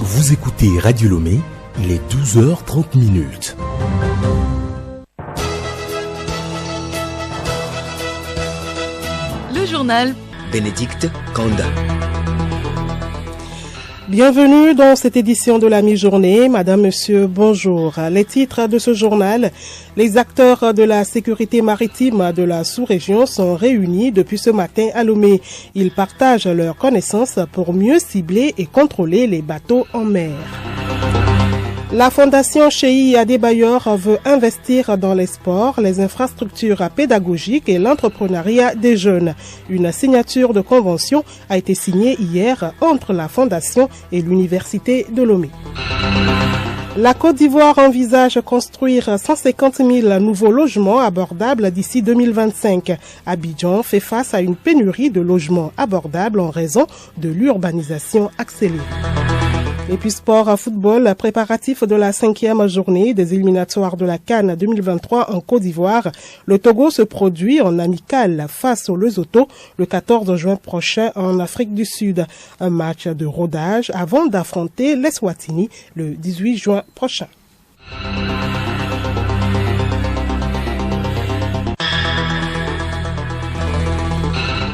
Vous écoutez Radio Lomé, il est 12h30. Le journal Bénédicte Kanda. Bienvenue dans cette édition de la mi-journée. Madame, Monsieur, bonjour. Les titres de ce journal. Les acteurs de la sécurité maritime de la sous-région sont réunis depuis ce matin à Lomé. Ils partagent leurs connaissances pour mieux cibler et contrôler les bateaux en mer. La Fondation Cheikh Adebayor veut investir dans les sports, les infrastructures pédagogiques et l'entrepreneuriat des jeunes. Une signature de convention a été signée hier entre la Fondation et l'Université de Lomé. La Côte d'Ivoire envisage construire 150 000 nouveaux logements abordables d'ici 2025. Abidjan fait face à une pénurie de logements abordables en raison de l'urbanisation accélérée. Et puis sport à football, préparatif de la 5e journée des éliminatoires de la CAN 2023 en Côte d'Ivoire. Le Togo se produit en amical face au Lesotho le 14 juin prochain en Afrique du Sud. Un match de rodage avant d'affronter l'Eswatini le 18 juin prochain.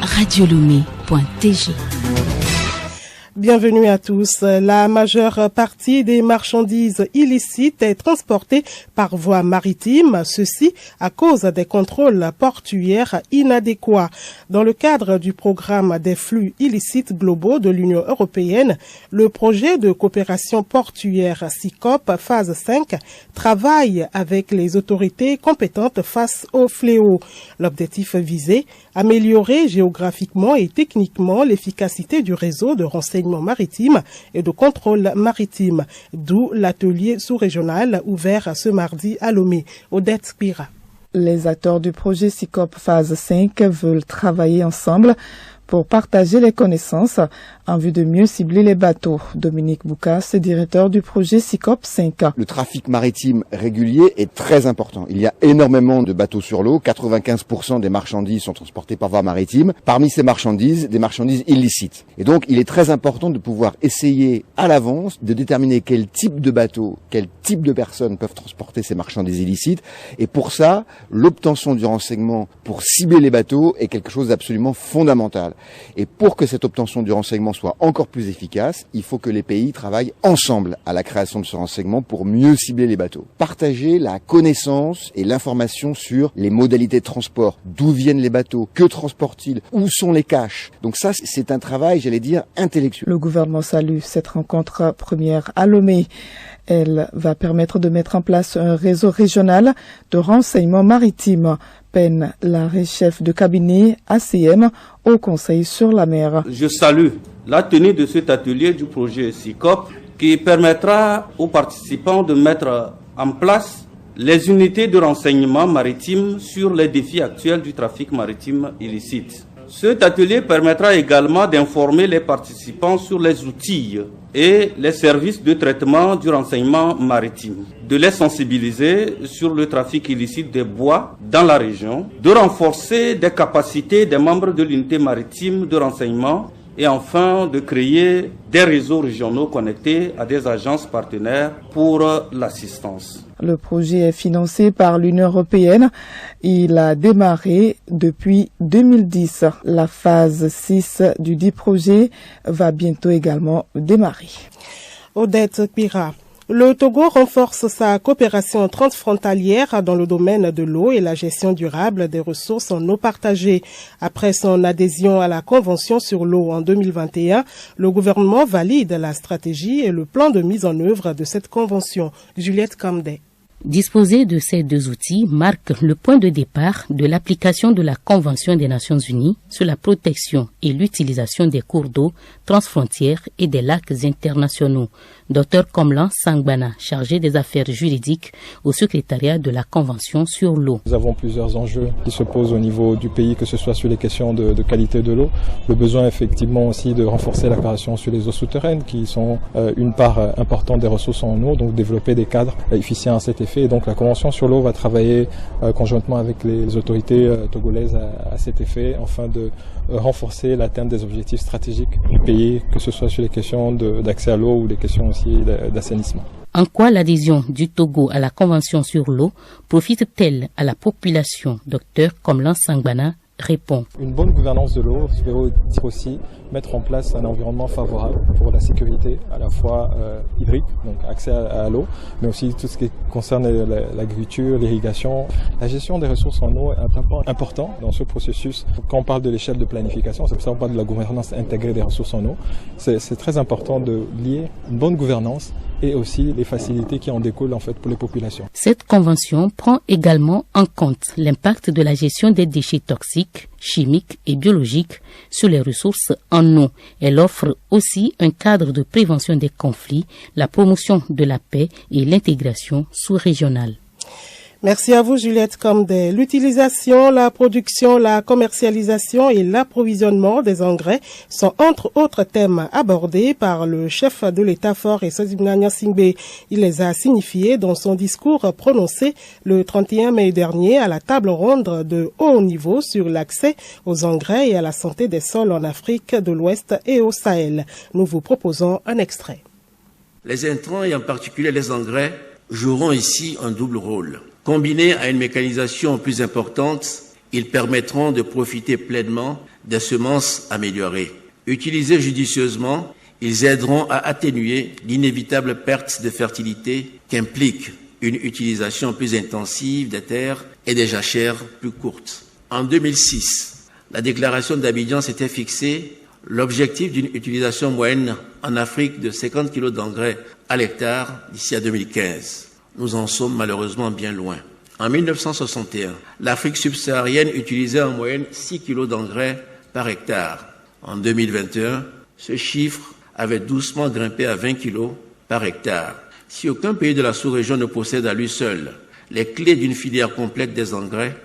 radiolomé.tg. Bienvenue à tous. La majeure partie des marchandises illicites est transportée par voie maritime, ceci à cause des contrôles portuaires inadéquats. Dans le cadre du programme des flux illicites globaux de l'Union européenne, le projet de coopération portuaire SICOP phase 5 travaille avec les autorités compétentes face au fléau. L'objectif visé, améliorer géographiquement et techniquement l'efficacité du réseau de renseignement maritime et de contrôle maritime, d'où l'atelier sous-régional ouvert ce mardi à Lomé. Odette Spira. Les acteurs du projet SICOP phase 5 veulent travailler ensemble pour partager les connaissances en vue de mieux cibler les bateaux. Dominique Boucas, directeur du projet SICOP 5. Le trafic maritime régulier est très important. Il y a énormément de bateaux sur l'eau. 95% des marchandises sont transportées par voie maritime. Parmi ces marchandises, des marchandises illicites. Et donc, il est très important de pouvoir essayer à l'avance de déterminer quel type de bateau, quel type de personnes peuvent transporter ces marchandises illicites. Et pour ça, l'obtention du renseignement pour cibler les bateaux est quelque chose d'absolument fondamental. Et pour que cette obtention du renseignement soit encore plus efficace, il faut que les pays travaillent ensemble à la création de ce renseignement pour mieux cibler les bateaux. Partager la connaissance et l'information sur les modalités de transport, d'où viennent les bateaux, que transportent-ils, où sont les caches. Donc ça, c'est un travail, j'allais dire, intellectuel. Le gouvernement salue cette rencontre première à Lomé. Elle va permettre de mettre en place un réseau régional de renseignement maritime. Pen Larrey, chef de cabinet ACM au Conseil sur la mer. Je salue la tenue de cet atelier du projet SICOP qui permettra aux participants de mettre en place les unités de renseignement maritime sur les défis actuels du trafic maritime illicite. Cet atelier permettra également d'informer les participants sur les outils et les services de traitement du renseignement maritime, de les sensibiliser sur le trafic illicite des bois dans la région, de renforcer des capacités des membres de l'unité maritime de renseignement et enfin de créer des réseaux régionaux connectés à des agences partenaires pour l'assistance. Le projet est financé par l'Union européenne. Il a démarré depuis 2010. La phase 6 du dit projet va bientôt également démarrer. Odette Pira. Le Togo renforce sa coopération transfrontalière dans le domaine de l'eau et la gestion durable des ressources en eau partagée. Après son adhésion à la Convention sur l'eau en 2021, le gouvernement valide la stratégie et le plan de mise en œuvre de cette convention. Juliette Camdet. Disposer de ces deux outils marque le point de départ de l'application de la Convention des Nations Unies sur la protection et l'utilisation des cours d'eau transfrontières et des lacs internationaux. Dr Komlan Sangbana, chargé des affaires juridiques au secrétariat de la Convention sur l'eau. Nous avons plusieurs enjeux qui se posent au niveau du pays, que ce soit sur les questions de qualité de l'eau, le besoin effectivement aussi de renforcer la coopération sur les eaux souterraines qui sont une part importante des ressources en eau, donc développer des cadres efficients à cet effet En quoi l'adhésion du Togo à la Convention sur l'eau profite-t-elle à la population? Docteur Komlan Sangbana répond. Une bonne gouvernance de l'eau veut dire aussi mettre en place un environnement favorable pour la sécurité à la fois hydrique, donc accès à l'eau, mais aussi tout ce qui concerne l'agriculture, l'irrigation. La gestion des ressources en eau est un point important dans ce processus. Quand on parle de l'échelle de planification, c'est pour ça qu'on parle de la gouvernance intégrée des ressources en eau. C'est très important de lier une bonne gouvernance et aussi les facilités qui en découlent en fait pour les populations. Cette convention prend également en compte l'impact de la gestion des déchets toxiques, chimiques et biologiques sur les ressources en eau. Elle offre aussi un cadre de prévention des conflits, la promotion de la paix et l'intégration sous-régionale. Merci à vous, Juliette Camdet. L'utilisation, la production, la commercialisation et l'approvisionnement des engrais sont entre autres thèmes abordés par le chef de l'État fort et Sozimna Singbe. Il les a signifiés dans son discours prononcé le 31 mai dernier à la table ronde de haut niveau sur l'accès aux engrais et à la santé des sols en Afrique de l'Ouest et au Sahel. Nous vous proposons un extrait. Les intrants et en particulier les engrais joueront ici un double rôle. Combinés à une mécanisation plus importante, ils permettront de profiter pleinement des semences améliorées. Utilisés judicieusement, ils aideront à atténuer l'inévitable perte de fertilité qu'implique une utilisation plus intensive des terres et des jachères plus courtes. En 2006, la déclaration d'Abidjan s'était fixée l'objectif d'une utilisation moyenne en Afrique de 50 kg d'engrais à l'hectare d'ici à 2015. Nous en sommes malheureusement bien loin. En 1961, l'Afrique subsaharienne utilisait en moyenne 6 kg d'engrais par hectare. En 2021, ce chiffre avait doucement grimpé à 20 kg par hectare. Si aucun pays de la sous-région ne possède à lui seul les clés d'une filière complète des engrais,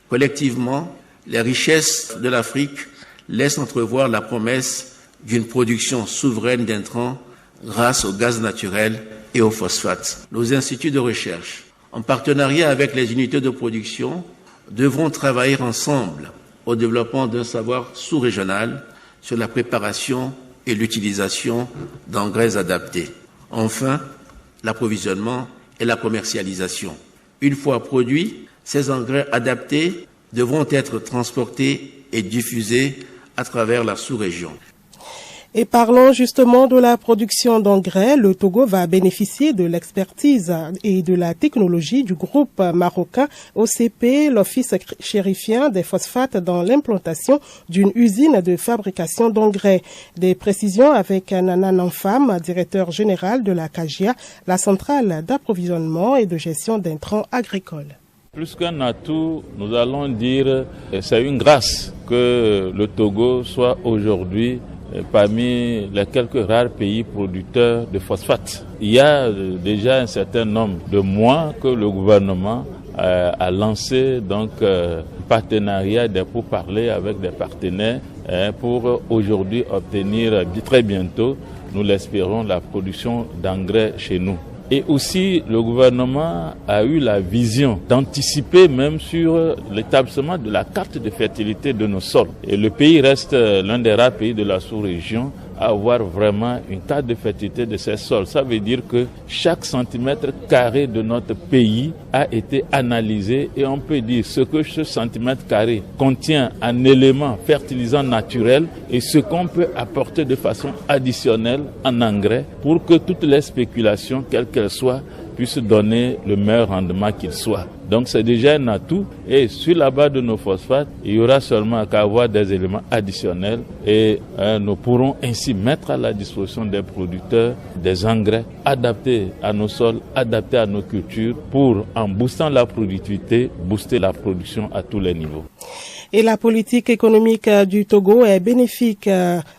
collectivement, les richesses de l'Afrique laissent entrevoir la promesse d'une production souveraine d'intrants grâce au gaz naturel et aux phosphates. Nos instituts de recherche, en partenariat avec les unités de production, devront travailler ensemble au développement d'un savoir sous-régional sur la préparation et l'utilisation d'engrais adaptés. Enfin, l'approvisionnement et la commercialisation. Une fois produits, ces engrais adaptés devront être transportés et diffusés à travers la sous-région. Et parlons justement de la production d'engrais. Le Togo va bénéficier de l'expertise et de la technologie du groupe marocain OCP, l'Office chérifien des phosphates, dans l'implantation d'une usine de fabrication d'engrais. Des précisions avec Nana Nanfam, directeur général de la CAGIA, la centrale d'approvisionnement et de gestion d'intrants agricoles. Plus qu'un atout, nous allons dire que c'est une grâce que le Togo soit aujourd'hui parmi les quelques rares pays producteurs de phosphate. Il y a déjà un certain nombre de mois que le gouvernement a lancé donc un partenariat des pourparlers avec des partenaires pour aujourd'hui obtenir très bientôt, nous l'espérons, la production d'engrais chez nous. Et aussi, le gouvernement a eu la vision d'anticiper même sur l'établissement de la carte de fertilité de nos sols. Et le pays reste l'un des rares pays de la sous-région à avoir vraiment une carte de fertilité de ces sols. Ça veut dire que chaque centimètre carré de notre pays a été analysé et on peut dire ce que ce centimètre carré contient en éléments fertilisants naturels et ce qu'on peut apporter de façon additionnelle en engrais pour que toutes les spéculations, quelles qu'elles soient, puissent donner le meilleur rendement qu'il soit. Donc c'est déjà un atout et sur la base de nos phosphates, il y aura seulement qu'à avoir des éléments additionnels et nous pourrons ainsi mettre à la disposition des producteurs des engrais adaptés à nos sols, adaptés à nos cultures pour, en boostant la productivité, booster la production à tous les niveaux. Et la politique économique du Togo est bénéfique.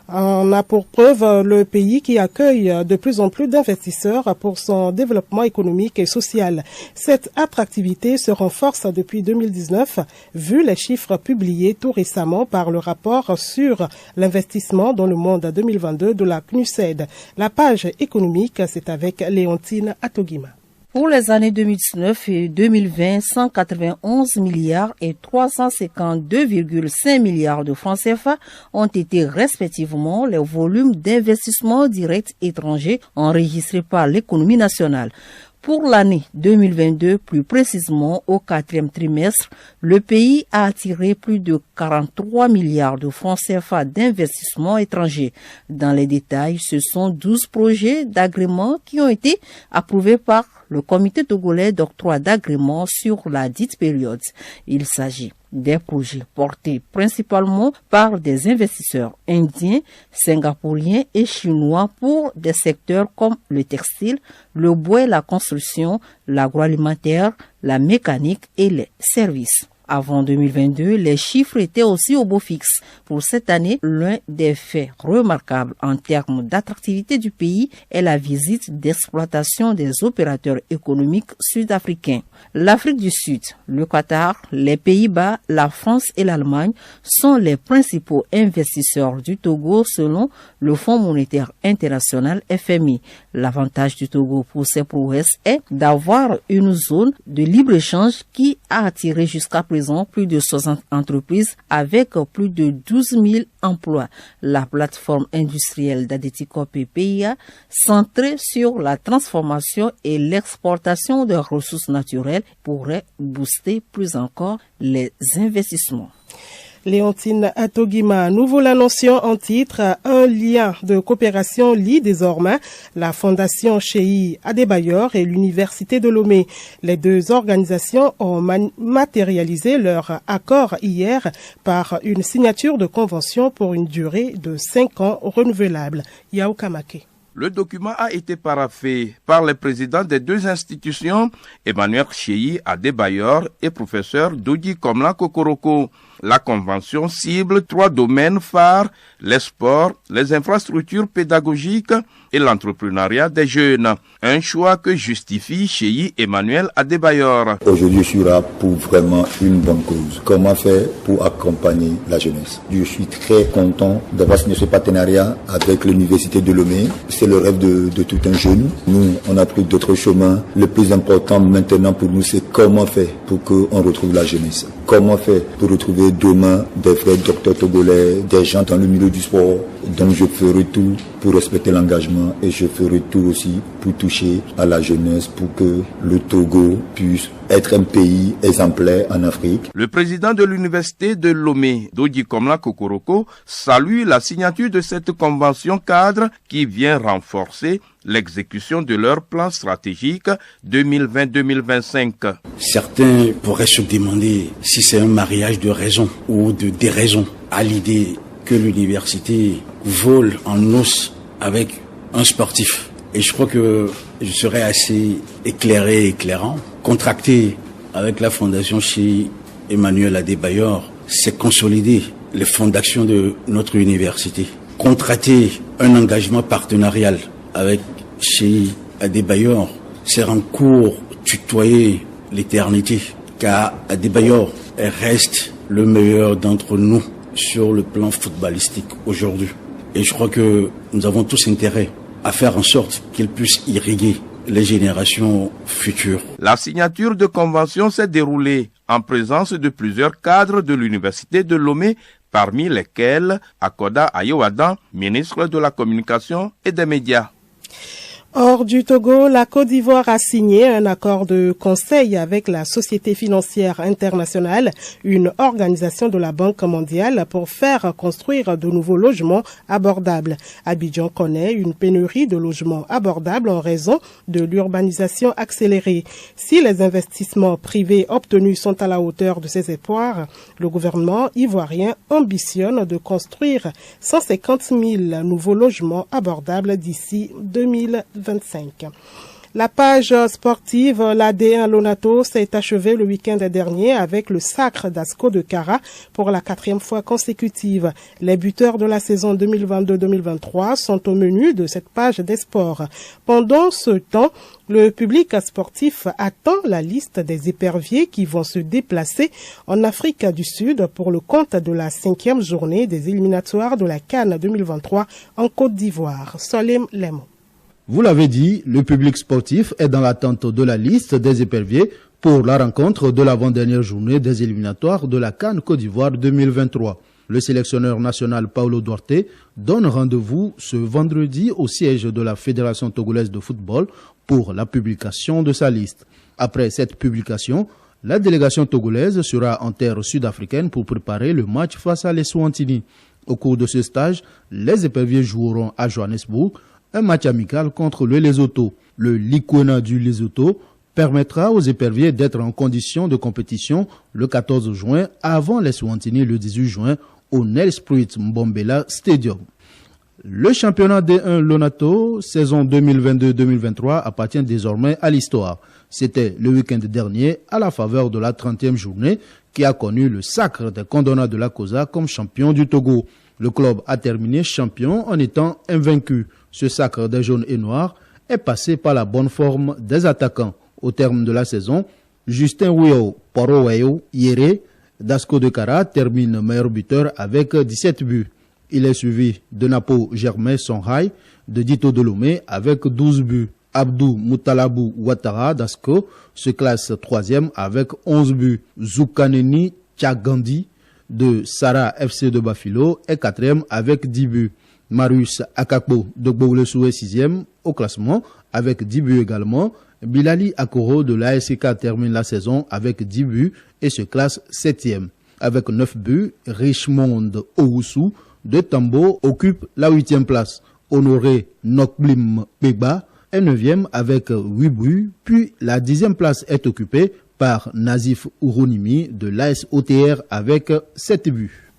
En a pour preuve le pays qui accueille de plus en plus d'investisseurs pour son développement économique et social. Cette attractivité se renforce depuis 2019, vu les chiffres publiés tout récemment par le rapport sur l'investissement dans le monde 2022 de la CNUSED. La page économique, c'est avec Léontine Atogima. Pour les années 2019 et 2020, 191 milliards et 352,5 milliards de francs CFA ont été respectivement les volumes d'investissement direct étrangers enregistrés par l'économie nationale. Pour l'année 2022, plus précisément au 4e trimestre, le pays a attiré plus de 43 milliards de francs CFA d'investissement étrangers. Dans les détails, ce sont 12 projets d'agrément qui ont été approuvés par le comité togolais d'octroi d'agrément sur la dite période. Il s'agit des projets portés principalement par des investisseurs indiens, singapouriens et chinois pour des secteurs comme le textile, le bois et la construction, l'agroalimentaire, la mécanique et les services. Avant 2022, les chiffres étaient aussi au beau fixe. Pour cette année, l'un des faits remarquables en termes d'attractivité du pays est la visite d'exploitation des opérateurs économiques sud-africains. L'Afrique du Sud, le Qatar, les Pays-Bas, la France et l'Allemagne sont les principaux investisseurs du Togo selon le Fonds monétaire international FMI. L'avantage du Togo pour ses prouesses est d'avoir une zone de libre-échange qui a attiré jusqu'à présent plus de 60 entreprises avec plus de 12 000 emplois. La plateforme industrielle d'Adetikop PIA, centrée sur la transformation et l'exportation de ressources naturelles, pourrait booster plus encore les investissements. Léontine Atogima, nous vous l'annoncions en titre, un lien de coopération lie désormais la Fondation Cheikh Adebayor et l'Université de Lomé. Les deux organisations ont matérialisé leur accord hier par une signature de convention pour une durée de 5 ans renouvelable. Yao Kamake. Le document a été paraphé par les présidents des deux institutions, Emmanuel Cheikh Adebayor et professeur Dodi Komla Kokoroko. La convention cible 3 domaines phares, les sports, les infrastructures pédagogiques et l'entrepreneuriat des jeunes. Un choix que justifie Cheikh Emmanuel Adebayor. Aujourd'hui, je suis là pour vraiment une bonne cause. Comment faire pour accompagner la jeunesse? Je suis très content d'avoir signé ce partenariat avec l'Université de Lomé. C'est le rêve de tout un jeune. Nous, on a pris d'autres chemins. Le plus important maintenant pour nous, c'est comment faire pour qu'on retrouve la jeunesse. Comment faire pour retrouver demain des vrais docteurs togolais, des gens dans le milieu du sport. Donc je ferai tout pour respecter l'engagement et je ferai tout aussi pour toucher à la jeunesse pour que le Togo puisse être un pays exemplaire en Afrique. Le président de l'université de Lomé, Dodi Komla Kokoroko, salue la signature de cette convention cadre qui vient renforcer l'exécution de leur plan stratégique 2020-2025. Certains pourraient se demander si c'est un mariage de raison ou de déraison à l'idée que l'université vole en os avec un sportif. Et je crois que je serais assez éclairé et éclairant. Contracter avec la Fondation Cheikh Emmanuel Adebayor, c'est consolider les fondations de notre université. Contracter un engagement partenarial avec Cheikh Adebayor, c'est en cours tutoyer l'éternité, car Adebayor reste le meilleur d'entre nous sur le plan footballistique aujourd'hui. Et je crois que nous avons tous intérêt à faire en sorte qu'il puisse irriguer les générations futures. La signature de convention s'est déroulée en présence de plusieurs cadres de l'Université de Lomé, parmi lesquels Akoda Ayowadan, ministre de la Communication et des Médias. Hors du Togo, la Côte d'Ivoire a signé un accord de conseil avec la Société financière internationale, une organisation de la Banque mondiale, pour faire construire de nouveaux logements abordables. Abidjan connaît une pénurie de logements abordables en raison de l'urbanisation accélérée. Si les investissements privés obtenus sont à la hauteur de ces espoirs, le gouvernement ivoirien ambitionne de construire 150 000 nouveaux logements abordables d'ici 2025. La page sportive, l'AD1 Lonato s'est achevée le week-end dernier avec le sacre d'Asco de Kara pour la 4e fois consécutive. Les buteurs de la saison 2022-2023 sont au menu de cette page des sports. Pendant ce temps, le public sportif attend la liste des éperviers qui vont se déplacer en Afrique du Sud pour le compte de la 5e journée des éliminatoires de la CAN 2023 en Côte d'Ivoire. Solem Lemo. Vous l'avez dit, le public sportif est dans l'attente de la liste des éperviers pour la rencontre de l'avant-dernière journée des éliminatoires de la CAN Côte d'Ivoire 2023. Le sélectionneur national Paulo Duarte donne rendez-vous ce vendredi au siège de la Fédération togolaise de football pour la publication de sa liste. Après cette publication, la délégation togolaise sera en terre sud-africaine pour préparer le match face à l'Eswatini. Au cours de ce stage, les éperviers joueront à Johannesburg un match amical contre le Lesotho. Le Likwena du Lesotho permettra aux éperviers d'être en condition de compétition le 14 juin avant l'Eswatini le 18 juin au Nelspruit Mbombela Stadium. Le championnat D1 Lonato, saison 2022-2023, appartient désormais à l'histoire. C'était le week-end dernier, à la faveur de la 30e journée, qui a connu le sacre des Condona de la Cosa comme champion du Togo. Le club a terminé champion en étant invaincu. Ce sacre des jaunes et noirs est passé par la bonne forme des attaquants. Au terme de la saison, Justin Wio Poroweyo Yere d'Asco de Cara termine meilleur buteur avec 17 buts. Il est suivi de Napo Germain Songhai de Dito Delomé avec 12 buts. Abdou Moutalabou Ouattara d'Asco se classe 3e avec 11 buts. Zoukaneni Tchagandi de Sarah FC de Bafilo est 4e avec 10 buts. Marius Akakbo de Gboulesou est 6e au classement avec 10 buts également. Bilali Akoro de l'ASK termine la saison avec 10 buts et se classe 7e. Avec 9 buts, Richmond Owusu de Tambo occupe la 8e place. Honoré Nokblim Beba est 9e avec 8 buts, puis la 10e place est occupée par Nazif Ourounimi de l'AS OTR avec 7 buts.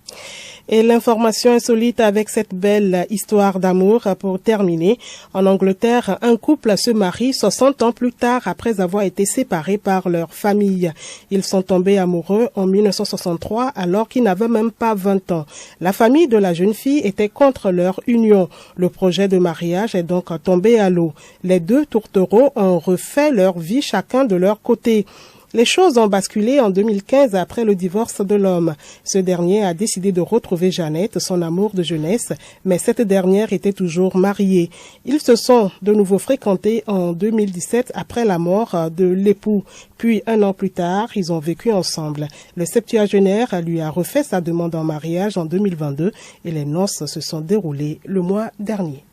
Et l'information insolite avec cette belle histoire d'amour pour terminer. En Angleterre, un couple se marie 60 ans plus tard après avoir été séparés par leur famille. Ils sont tombés amoureux en 1963 alors qu'ils n'avaient même pas 20 ans. La famille de la jeune fille était contre leur union. Le projet de mariage est donc tombé à l'eau. Les deux tourtereaux ont refait leur vie chacun de leur côté. Les choses ont basculé en 2015 après le divorce de l'homme. Ce dernier a décidé de retrouver Jeannette, son amour de jeunesse, mais cette dernière était toujours mariée. Ils se sont de nouveau fréquentés en 2017 après la mort de l'époux. Puis, un an plus tard, ils ont vécu ensemble. Le septuagénaire lui a refait sa demande en mariage en 2022 et les noces se sont déroulées le mois dernier.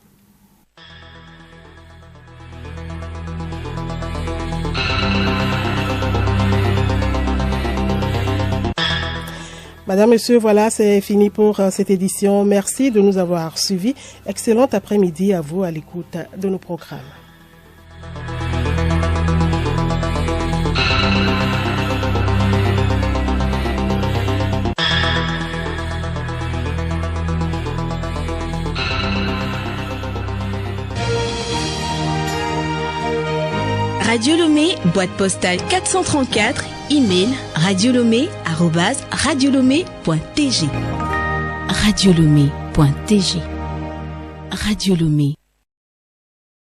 Madame, Monsieur, voilà, c'est fini pour cette édition. Merci de nous avoir suivis. Excellent après-midi à vous à l'écoute de nos programmes. Radio Lomé, boîte postale 434, email radiolomé@radiolomé.tg. radiolomé.tg. Radio Lomé.